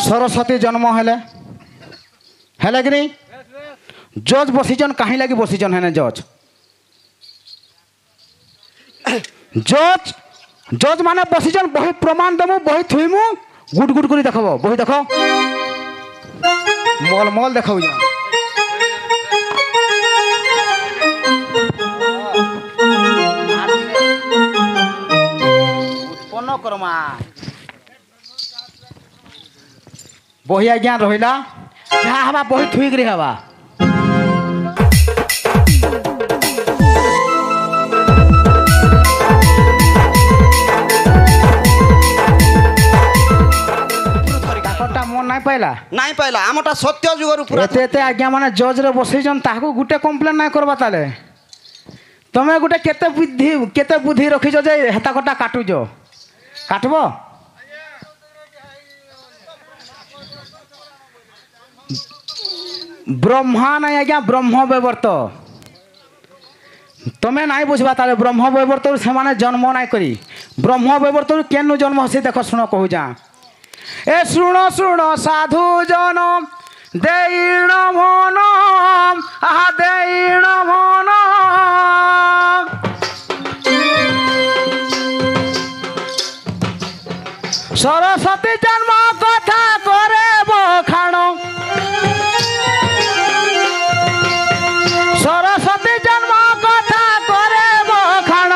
सरस्वती जन्म हेले हेले कि नहीं जज बसीचन कहीं लगी बसीचन है जज जज जज माने बसीचन बही प्रमाण देमु बही थुईमु गुड गुड करी देखब बही देख मल मल देख उत्पन्न करमा बही आज्ञा रहा जहाँ हवा बही थुईक हवा मन नहीं पाइला आमटा सत्य जुगर एते एते आज्ञा माने जज रे बसैछन ताको गुटे कंप्लेन नहीं करबा ताले तमे गुटे केते बुद्धि रखिजो जे हेता कटा काटुजो काटबो ब्रह्मा नहीं आज्ञा ब्रह्म व्यवर्त तमे नहीं बुझबा ताले ब्रह्म व्यवर्त से माने जन्म नहीं करी ब्रह्म व्यवर्त केनु जन्म हसी देख सुनो कहू जा ए शुण शुण साधु जन देण मन आहा देण मन सरस्वती जन्म कथा करे बखाण सरस्वती जन्म कथा करे बखाण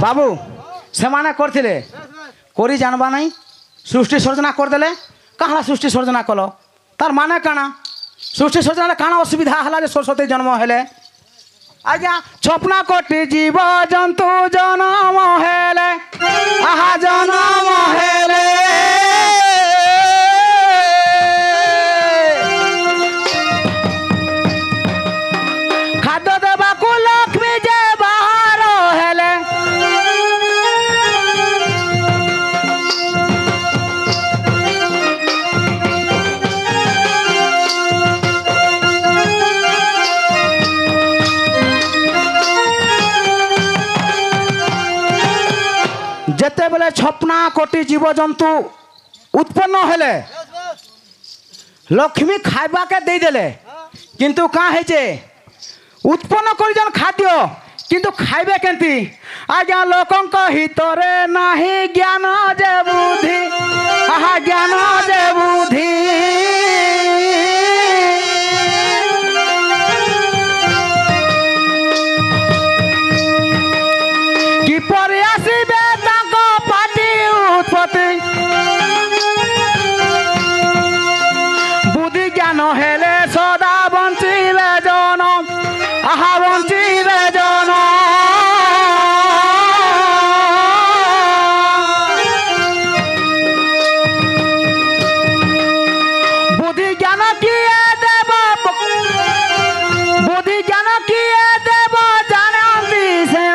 बाबू से माने करथिले कोरी जानबा नहीं सृष्टि सर्जना करदेले कहाँ सृष्टि सर्जना कल तार माने काना सृष्टि सर्जना काना असुविधा हला जे सरस्वती जन्म हेले आज्ञा स्वप्न कोटि जीव जंतु जन्म हेले आहा जन्म हेले खाद्य देवा को लक्ष्मी जे बाहर हेले जेते बेले छपना कोटि जीव जंतु उत्पन्न हेले लक्ष्मी खाइबा के दे देले किंतु का है उत्पन्न कर खाद्य किंतु खाइबे केंती आज्ञा लोकंक हितरे नाही ज्ञान जे बुद्धि आहा ज्ञान जे बुद्धि कि पर आसीबे ताको पाटी उत्पत्ति बुद्धि ज्ञान हेले सदा बंचिबे जन आहा बंचिबे जन बुद्धि ज्ञान किए देव बुद्धि ज्ञान किए देव जानती से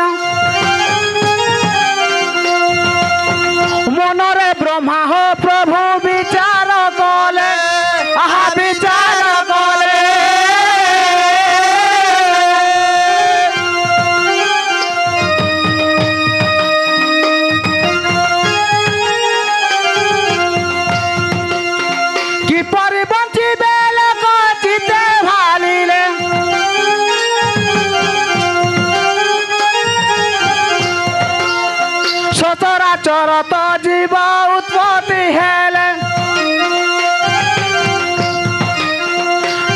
मनरे ब्रह्मा हो प्रभु विचार कले आहा विचार कले कि परिबंचिबे लोक चित्ते भालिले सचराचर तो जीव उत्पत्ति हेले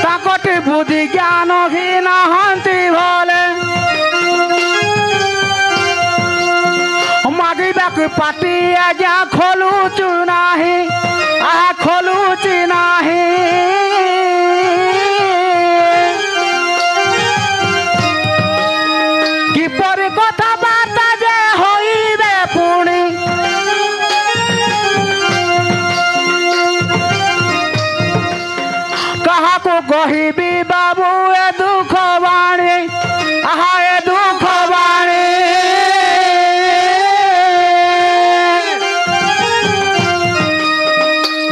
ताकटी बुद्धि ज्ञान हीन हंती भले मागिबाकु पाटी आज्ञा खोलुचु नाही आ खोलुचि नाही कि परि कथा बार्ता जे होइबे पुणी कहा को कहिबी बाबू ए दुख बाणी आहा ए दुख बाणी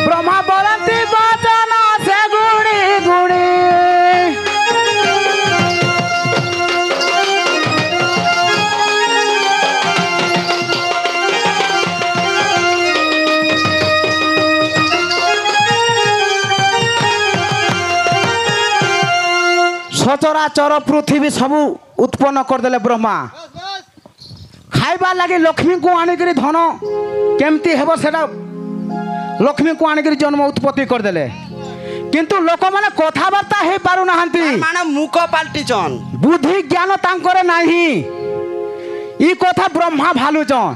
ब्रह्मा बोलती बात সচরাচর পৃথিবী সবু উৎপন্ন করদেলে ব্রহ্মা খাইবার লাগি লক্ষ্মীকে আনিকি ধন কেমতি হব সেটা লক্ষ্মীকে আনিকি জন্ম উৎপত্তি করদেলে কিন্তু লোক মানে কথাবার্তা হয়ে পারু না মানে মুখ পাল্টিছন বুদ্ধি জ্ঞান তাঙ্করে নাহি ই কথা ব্রহ্মা ভালুছন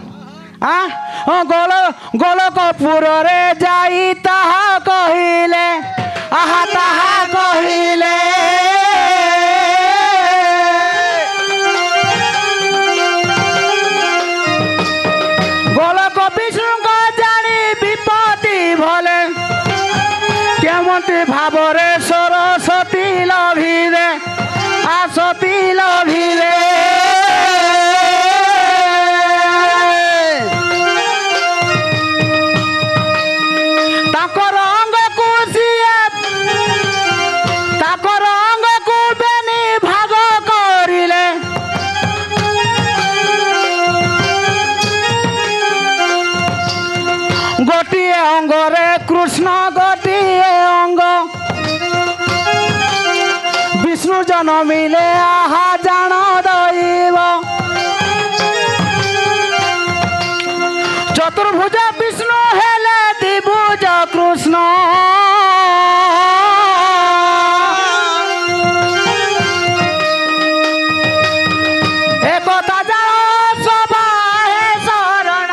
গোলকপুরে যাই তাহা কহিলে আহা তাহা কহিলে গোলক বিষ্ণুক জানি বিপত্তি ভলে কেমতি ভাবরে সরস্বতী লভিলে আসতী লভিলে গোটিয়ে অঙ্গরে কৃষ্ণ গোটিয়ে অঙ্গ বিষ্ণু জনমিলে আহা জান দৈব চতুর্ভুজ বিষ্ণু হেলে দ্বিভুজ কৃষ্ণ একথা জান সভা হে শরণ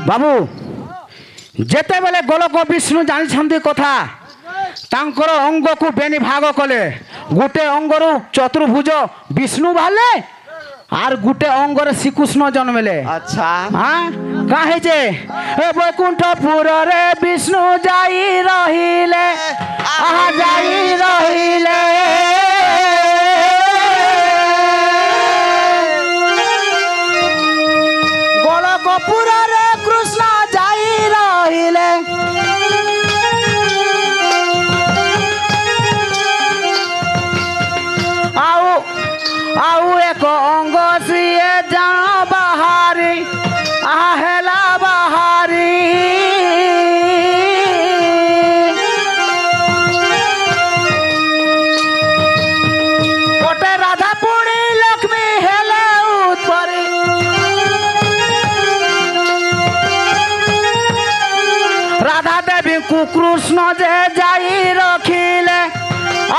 বাবু যেতেবেলে গোলক বিষ্ণু জানিছন্তি কথা তাঙ্কর অঙ্গকু বেনি ভাগ কলে গোটে অঙ্গরু চতুর্ভুজ বিষ্ণু বাহারে আর গোটে অঙ্গরে শ্রীকৃষ্ণ জন্মেলে আচ্ছা হ্যাঁ কা হয়েছে বৈকুণ্ঠপুরে বিষ্ণু যাই রহিলে আহা যাই রহিলে গোলকপুরে কৃষ্ণ যাই রহিলে আউ এক অঙ্গ সিয়ে জান বাহারি আহা হেলা বাহারি গোটে রাধা পুণী লক্ষ্মী হেলে উৎপরি রাধা দেবী কৃষ্ণ যে যাই রখিলে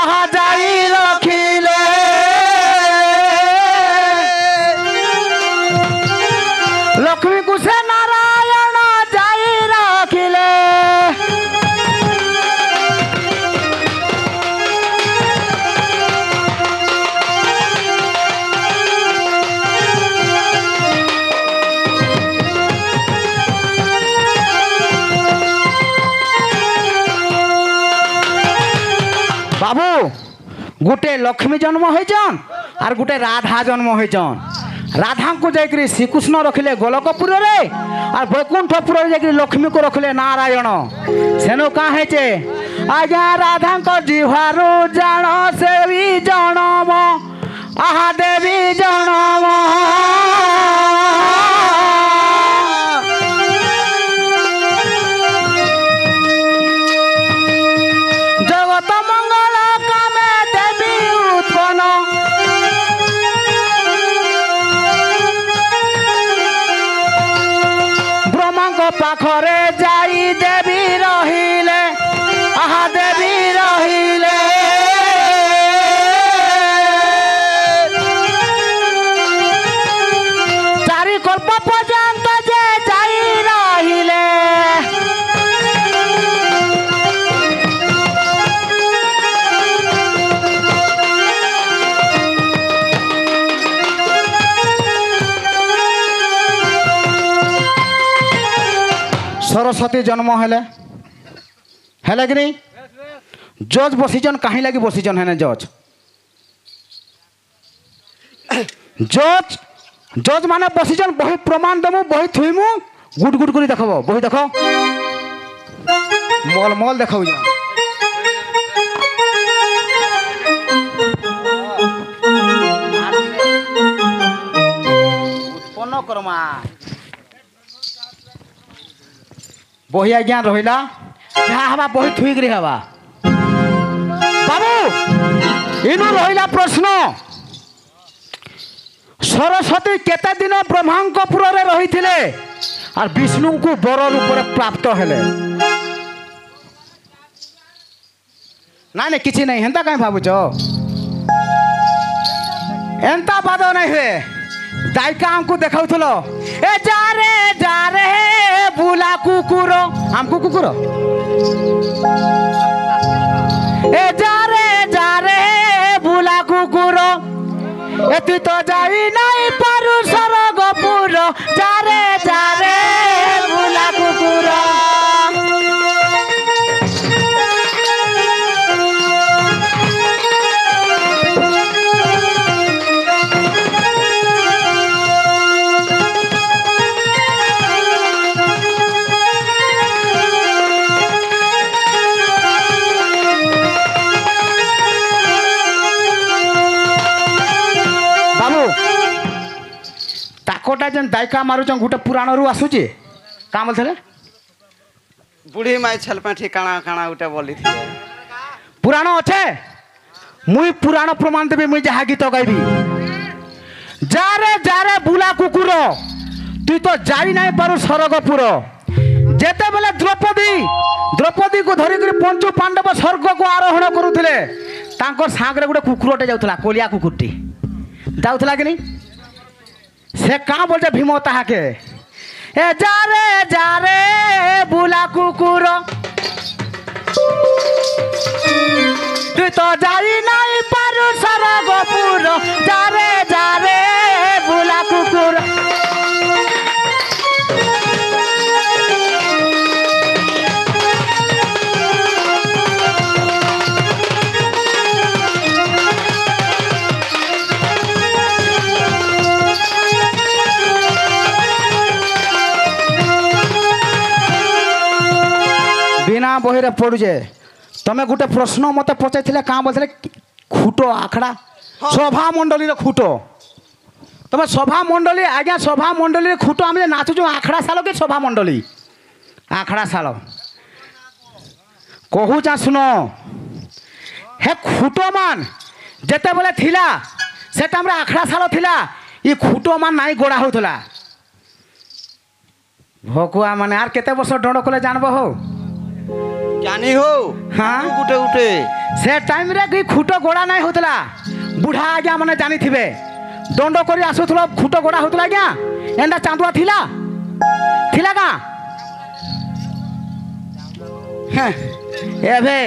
আহা যাই রখিলে লক্ষ্মী কুশে নারায়ণ যাই রাখিলে বাবু গোটে লক্ষ্মী জন্ম হয়েছন আর গোটে রাধা জন্ম হয়েছন রাধাঙ্কু যাইকি শ্রীকৃষ্ণ রখিলে গোলকপুরে আর বৈকুণ্ঠপুরে যাইকি লক্ষ্মীকে রখিলে নারায়ণ সেনু কা হয়েছে আজ্ঞা রাধাঙ্ক জিহারু জাণ সেবি জনম আহা দেবী জনম জগত মঙ্গল কামে দেবী উৎপন্ন ব্রহ্মাঙ্ক পাখরে যাই দেবী রহিলে আহা দেবী রহিলে চারি কল্প পর্যন্ত যে যাই রহিলে सरस्वती जन्म हेले हेले कि नहीं जज बसीजन कहीं लगी बसीजन है जज जज जज माने बसीजन बही प्रमाण देमु बही थुईमु गुड गुड करी देखब बही देख मल मल देख କର୍ମା ବହି ଆଜ୍ଞା ରହିଲା ଯାହା ହେବା ବହି ଥୁଇକିରି ହେବା ବାବୁ ଇନୁ ରହିଲା ପ୍ରଶ୍ନ ସରସ୍ୱତୀ କେତେ ଦିନ ବ୍ରହ୍ମାଙ୍କ ପୁରରେ ରହିଥିଲେ আর বিষ্ণুଙ୍କୁ বর রূপে প্রাপ্ত হেলে না না কিছু নাই হেন্তা কাই ভাবুছ এন্তা বাদ নাই হুয়ে দায়িকা আমকু দেখাউথল এ যা রে বুলা কুকুর আমকু কুকুর এ যা রে বুলা কুকুর এ তুই তো যাই নাই পারু সরগপুর যা রে বুলা কুকুর তাকটা যেন দায়িকা মারুছন গোটে পুরাণরু আসুছে কাঁ বলছিলে বুঢ়ী মাই ছলপাঠি কাଣା কাଣା গোটে বলিଥିଲେ পুরাণ অছে মুই পুরাণ প্রমাণ দেবি মুই যাহা গীত গাইবি যারে বুলা কুকুর তুই তো যাই নাই পারু স্বর্গপুর যেতেবেলে দ্রৌপদীকে ধরিকি পঞ্চু পাণ্ডব স্বর্গକୁ আরোহণ করুଥିଲେ তাঙ্কর সাগরে গোটে কুকুরটে যাଉଥିଲା কলিয়া কুকুরটি যাଉଥିଲା কি নি সে কাঁ বলছে ভীম তাহাকে এ যা রে বুলা কুকুর তুই তো যাই নাই পারু সরগপুর যা রে বুলা কুকুর বিনা বহিরে পড়ুছে তুমি গোটে প্রশ্ন মতো পচাইছিলে কাঁ বলছিলে খুঁট আখড়া সভা মণ্ডলীর খুঁট তুমি সভা মণ্ডলী আজ্ঞা সভা মণ্ডলীর খুঁট আমি নাচুছু আখড়া শাল কি সভা মণ্ডলী আখড়া শাল কহুছা শুন হে খুঁট মান যেতবেলে থিলা সে টাইমে আখড়া শাল থিলা ই খুঁট মান নাই গোড়া হউতলা ভকুয়া মানে আর কেতে বর্ষ দণ্ড কলে জানব হো জানি হো হ্যাঁ গুটে গুটে সে টাইম রে কি খুঁট গোড়া নাই হউতলা বুঢ়া আজ্ঞা মানে জানিথিবে দণ্ড করে আসুথল খুঁট গোড়া হউতলা আজ্ঞা এন্ডা চাঁদুয়া থিলা কা হ্যাঁ এভে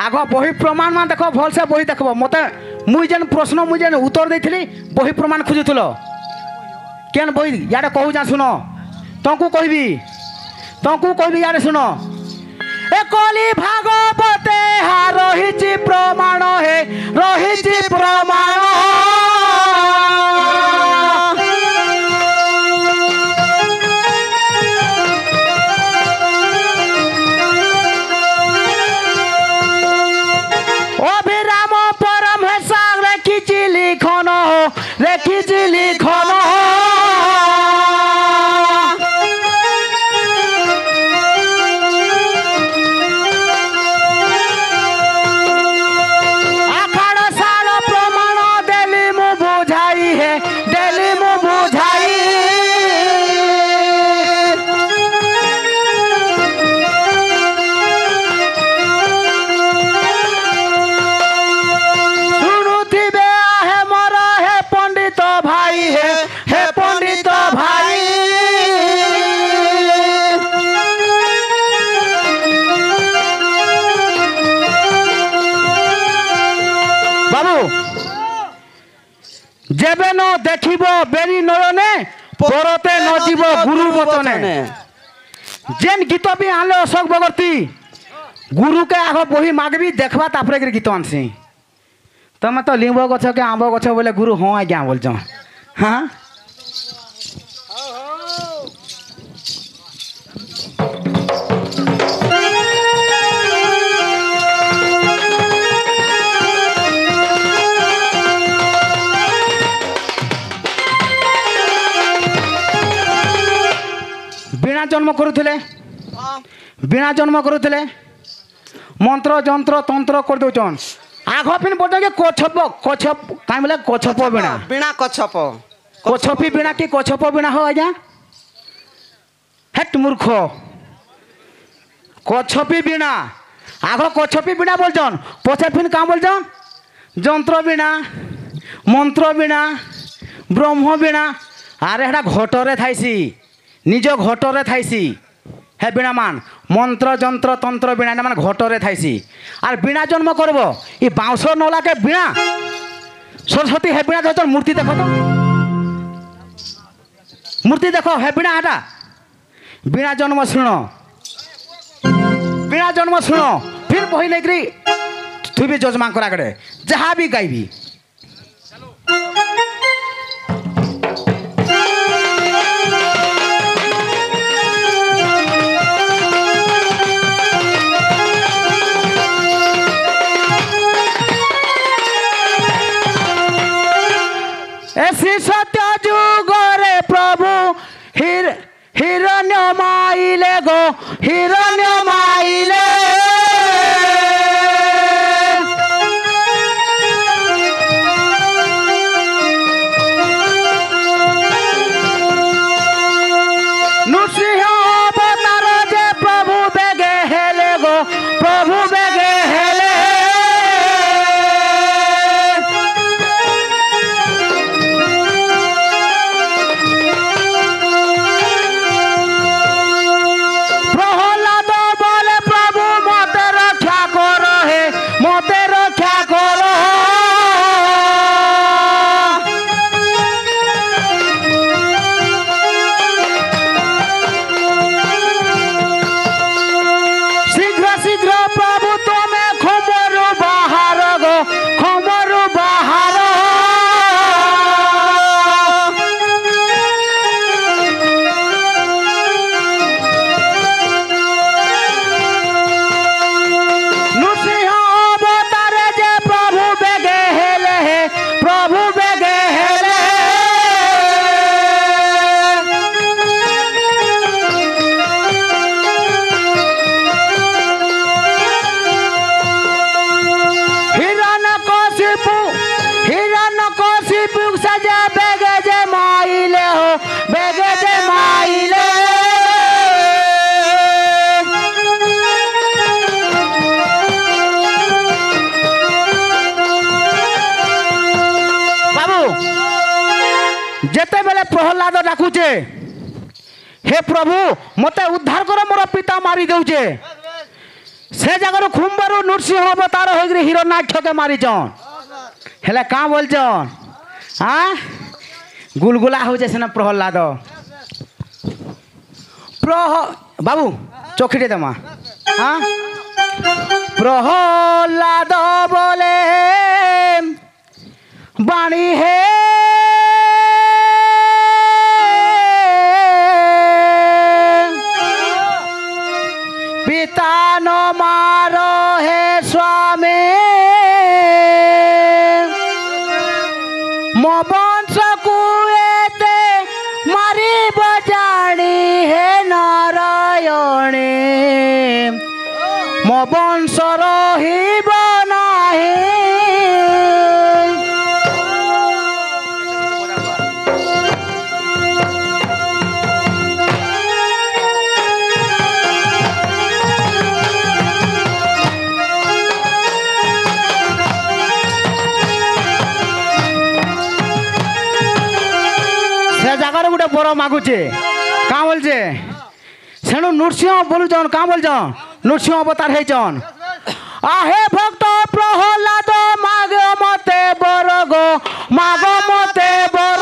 আগ বহি প্রমাণ মান দেখ ভলসে বহি দেখব মতে মুই যেন প্রশ্ন মুই যেন উত্তর দেইছিলি বহি প্রমাণ খুঁজুথল কেন বহি ইয়ারে কহুছা শুন তঙ্কু কহিবি ইয়ারে শুন এ কলি ভাগবতে হা রহিছি প্রমাণ হে রহিছি প্রমাণ অভিরাম পরমেশ্বর রেখিছি লিখন যেবে ন দেখিব বেরি নয়নে পরতে নজিব গুরু বচনে যেন গীত বি আনলে অশোক বগর্তী গুরুকে আগ বহি মাগবি দেখবা তাপরে গীত আনছি তুমি তো লিম্ব গছ কে আম্ব গছ বলে গুরু হ্যাঁ আজ্ঞা বলছ হ্যাঁ জন্ম করুলে বীণা জন্ম করুলে মন্ত্র যন্ত্র তন্ত্র করে দেউছন আগ পিন বলছেন কছপ কছপ কাই বলে কছপ বীণা বিনা কচ্ছপ কছপি বীণা কি কছপ বীণা হো আজ্ঞা হেট মূর্খ কছপি বীণা আগ কছপি বীণা বলছন পছে ফিন কাম বলছন যন্ত্র বীণা মন্ত্র বীণা ব্রহ্ম বীণা আরে এটা ঘটরে থাইছি নিজ ঘটরে থাইছি হে বীণা মান মন্ত্র যন্ত্র তন্ত্র বীণা এটা মানে ঘটরে থাইছি আর বীণা জন্ম করব ই বাউঁশ নলাকে বীণা সরস্বতী হে বীণা ধরছন মূর্তি দেখো তো মূর্তি দেখো হে বীণা এটা বীণা জন্ম শুণ বীণা জন্ম শুণ ফির বহি নেইকি তুই বি যজমান করা গড়ে যাহা বি গাইবি শ্রী সত্য যুগরে প্রভু হিরণ্য মাইলে গো হিরণ্য মাইলে নৃসিংহ অবতার যে প্রভু বেগে হেলে গো প্রভু বেগে হেলে যেতেবেলে প্রহ্লাদ ডাকুছে হে প্রভু মতে উদ্ধার কর মোর পিতা মারি দেউছে সে জায়গার খুম্বরু নৃসিংহ অবতার হয়ে হিরণ্যাক্ষকে মারিছন হেলে কাঁ বলছন হ্যাঁ গুলগুলা হচ্ছে সেনা প্রহ্লাদ বাবু চোখিটে দেমা হ্যাঁ প্রহ্লাদ বলে বাণী হে পিতা ন মার হে স্বামী মো বংশকু এতে মারিব জানি হে নারায়ণী মো বংশ রহিব নাহি জায়গার গোটে বড় মাগুছে কাঁ বলছে সেণু নৃসিংহ বলুছন কাঁ বলছন নৃসিংহ অবতার হয়েছন আহে ভক্ত প্রহ্লাদ মাগ মতে বর গো মাগ মতে বর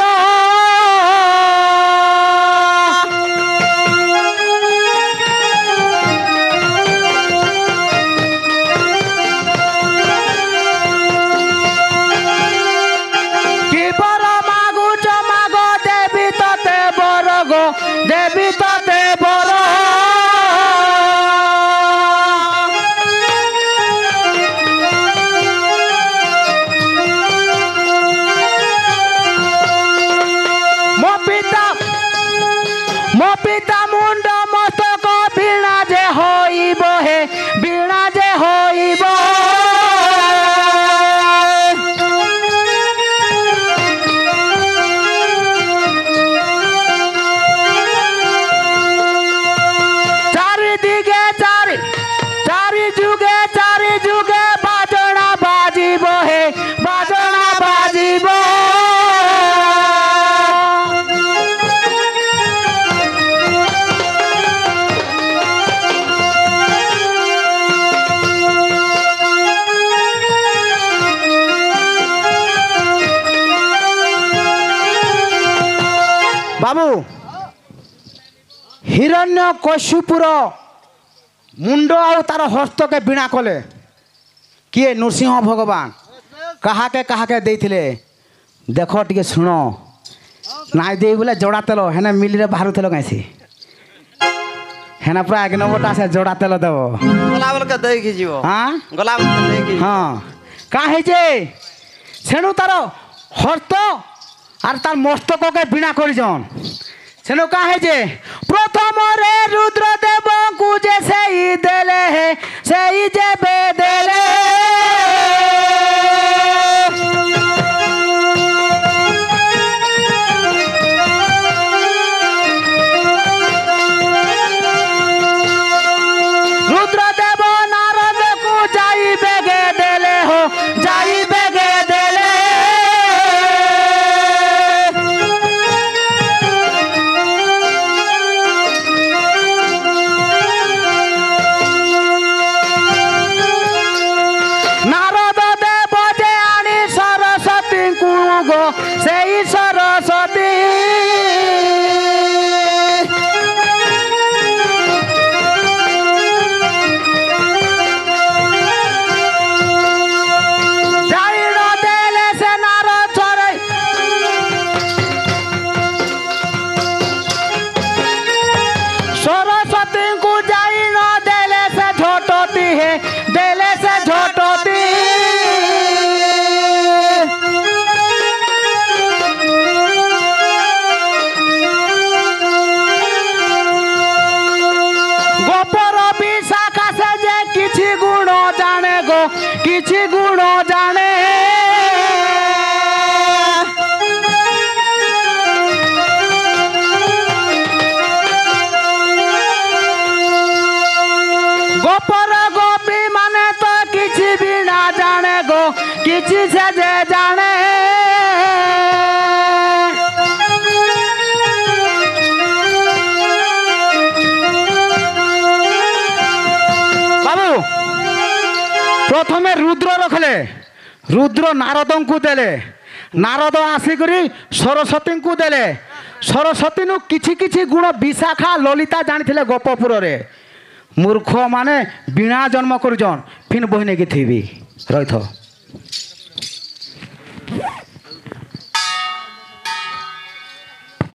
দেবী তাতে বড় ହିରଣ୍ୟ କଶ୍ୟପର ମୁଣ୍ଡ ଆଉ ତାର ହସ୍ତକେ ବିଣା କଲେ କିଏ? ନୃସିଂହ ଭଗବାନ। କାହାକେ କାହାକେ ଦେଇଥିଲେ ଦେଖ ଟିକେ ଶୁଣ। ନାଇଁ ଦେଇ ବୋଲେ ଜଡ଼ା ତେଲ ହେନେ ମିଲରେ ବାହାରୁଥିଲ କାଇଁସି ହେନା ପୁରା 1 ନମ୍ବରଟା ସେ ଜଡ଼ା ତେଲ ଦେବ। ଗଲା ବେଲକେ ଦେଇକି ଯିବ। ହଁ ଗଲା ବେଲକେ ଦେଇକି ଯିବ। ହଁ କାଁ ହେଇଛେ ସେଣୁ ତାର ହସ୍ତ আর তার মস্তককে বিনা করিছন। সেনু কাঁ হয়েছে প্রথমরে রুদ্রদেবଙ୍କୁ যে সেই দেলে সেই যেবে দেলে রুদ্রদেব নারদକୁ যাই বেগে দেলে হো যাই বেগে দেলে সেই সরস্বতী যাই নদেলে সে নারদ ছড়াই সরস্বতীଙ୍କୁ যাই নদেলে সে ঝটতি হে দেলে সে ঝটতি কিছু গুণ জানে গোপর গোপী মানে তো কিছু বি না জানে গো কিছু সে যে জানে বাবু প্রথমে রুদ্র রখলে রুদ্র নারদଙ୍କୁ দেলে নারদ আসিকরি সরস্বতীଙ୍କୁ দেলে সরস্বতীনু কিছু কিছু গুণ বিশাখা ললিতা জানিলে গোপপুরে মূর্খ মানে বিনা জন্ম করুছন ফিন বহি নেকি থিবি রইথ।